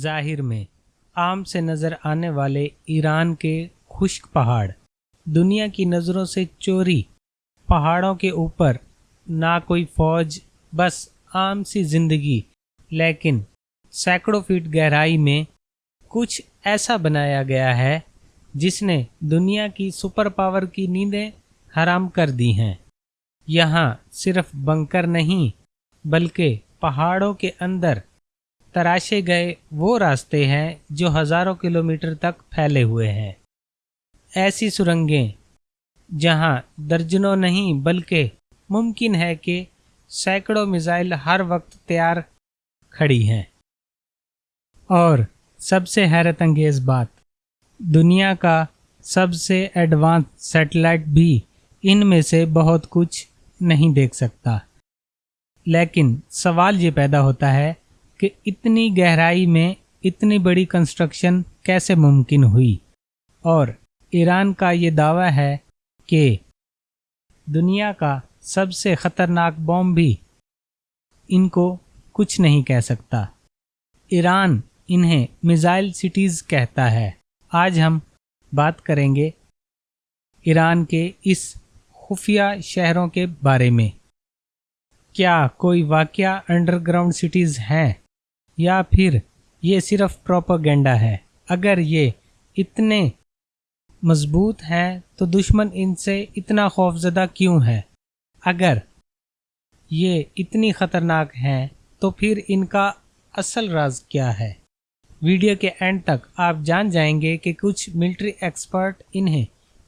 ظاہر میں عام سے نظر آنے والے ایران کے خشک پہاڑ دنیا کی نظروں سے چوری، پہاڑوں کے اوپر نہ کوئی فوج، بس عام سی زندگی، لیکن سینکڑوں فٹ گہرائی میں کچھ ایسا بنایا گیا ہے جس نے دنیا کی سپر پاور کی نیندیں حرام کر دی ہیں۔ یہاں صرف بنکر نہیں بلکہ پہاڑوں کے اندر تراشے گئے وہ راستے ہیں جو ہزاروں کلومیٹر تک پھیلے ہوئے ہیں۔ ایسی سرنگیں جہاں درجنوں نہیں بلکہ ممکن ہے کہ سینکڑوں میزائل ہر وقت تیار کھڑی ہیں۔ اور سب سے حیرت انگیز بات، دنیا کا سب سے ایڈوانس سیٹلائٹ بھی ان میں سے بہت کچھ نہیں دیکھ سکتا۔ لیکن سوال یہ پیدا ہوتا ہے کہ اتنی گہرائی میں اتنی بڑی کنسٹرکشن کیسے ممکن ہوئی؟ اور ایران کا یہ دعویٰ ہے کہ دنیا کا سب سے خطرناک بم بھی ان کو کچھ نہیں کہہ سکتا۔ ایران انہیں میزائل سٹیز کہتا ہے۔ آج ہم بات کریں گے ایران کے اس خفیہ شہروں کے بارے میں۔ کیا کوئی واقعہ انڈر گراؤنڈ سٹیز ہیں یا پھر یہ صرف پروپیگنڈا ہے؟ اگر یہ اتنے مضبوط ہیں تو دشمن ان سے اتنا خوفزدہ کیوں ہے؟ اگر یہ اتنی خطرناک ہیں تو پھر ان کا اصل راز کیا ہے؟ ویڈیو کے اینڈ تک آپ جان جائیں گے کہ کچھ ملٹری ایکسپرٹ انہیں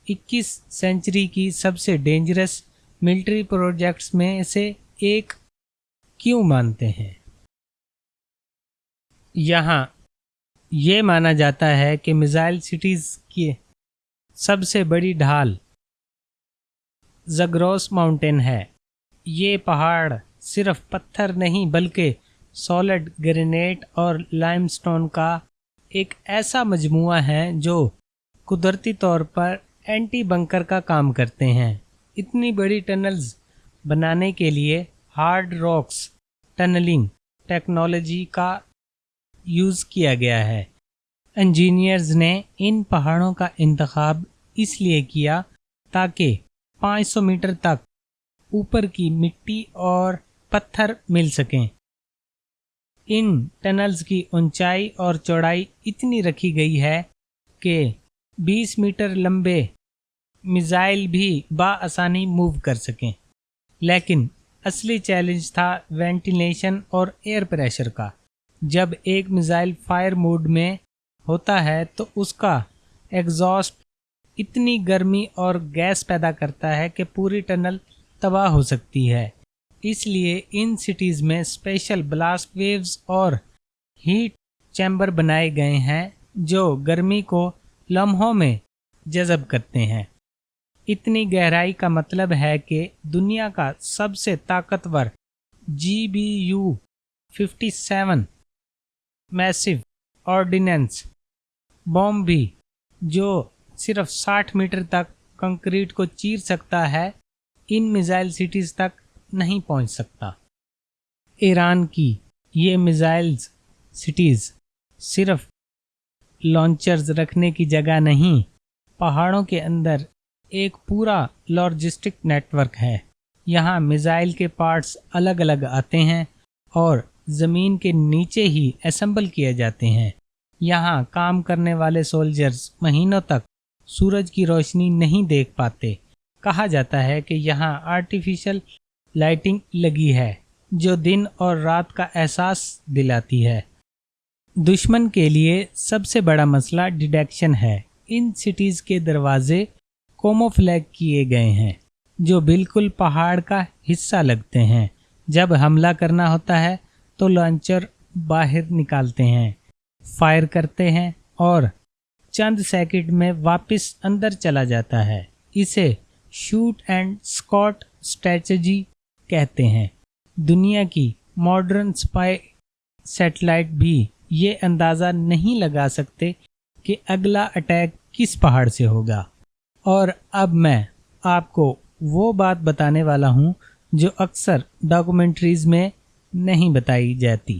21 سینچری کی سب سے ڈینجرس ملٹری پروجیکٹس میں سے ایک کیوں مانتے ہیں۔ یہاں یہ مانا جاتا ہے کہ میزائل سٹیز کی سب سے بڑی ڈھال زگروس ماؤنٹین ہے۔ یہ پہاڑ صرف پتھر نہیں بلکہ سالڈ گرینیٹ اور لائم سٹون کا ایک ایسا مجموعہ ہے جو قدرتی طور پر اینٹی بنکر کا کام کرتے ہیں۔ اتنی بڑی ٹنلز بنانے کے لیے ہارڈ راکس ٹنلنگ ٹیکنالوجی کا یوز کیا گیا ہے۔ انجینئرز نے ان پہاڑوں کا انتخاب اس لیے کیا تاکہ 500 میٹر تک اوپر کی مٹی اور پتھر مل سکیں۔ ان ٹنلز کی اونچائی اور چوڑائی اتنی رکھی گئی ہے کہ 20 میٹر لمبے میزائل بھی بآسانی موو کر سکیں۔ لیکن اصلی چیلنج تھا وینٹیلیشن اور ایئر پریشر کا۔ جب ایک میزائل فائر موڈ میں ہوتا ہے تو اس کا ایگزاسٹ اتنی گرمی اور گیس پیدا کرتا ہے کہ پوری ٹنل تباہ ہو سکتی ہے۔ اس لیے ان سٹیز میں اسپیشل بلاسٹ ویوز اور ہیٹ چیمبر بنائے گئے ہیں جو گرمی کو لمحوں میں جذب کرتے ہیں۔ اتنی گہرائی کا مطلب ہے کہ دنیا کا سب سے طاقتور GBU-57 میسو آرڈیننس بم بھی جو صرف 60 میٹر تک کنکریٹ کو چیر سکتا ہے، ان میزائل سٹیز تک نہیں پہنچ سکتا۔ ایران کی یہ میزائل سٹیز صرف لانچرز رکھنے کی جگہ نہیں، پہاڑوں کے اندر ایک پورا لاجسٹک نیٹ ورک ہے۔ یہاں میزائل کے پارٹس الگ الگ آتے ہیں اور زمین کے نیچے ہی اسمبل کیے جاتے ہیں۔ یہاں کام کرنے والے سولجرز مہینوں تک سورج کی روشنی نہیں دیکھ پاتے۔ کہا جاتا ہے کہ یہاں آرٹیفیشل لائٹنگ لگی ہے جو دن اور رات کا احساس دلاتی ہے۔ دشمن کے لیے سب سے بڑا مسئلہ ڈیٹیکشن ہے۔ ان سٹیز کے دروازے کوموفلیگ کیے گئے ہیں جو بالکل پہاڑ کا حصہ لگتے ہیں۔ جب حملہ کرنا ہوتا ہے تو لانچر باہر نکالتے ہیں، فائر کرتے ہیں اور چند سیکنڈ میں واپس اندر چلا جاتا ہے۔ اسے شوٹ اینڈ اسکاٹ اسٹریٹجی کہتے ہیں۔ دنیا کی ماڈرن سپائی سیٹلائٹ بھی یہ اندازہ نہیں لگا سکتے کہ اگلا اٹیک کس پہاڑ سے ہوگا۔ اور اب میں آپ کو وہ بات بتانے والا ہوں جو اکثر ڈاکومنٹریز میں نہیں بتائی جاتی۔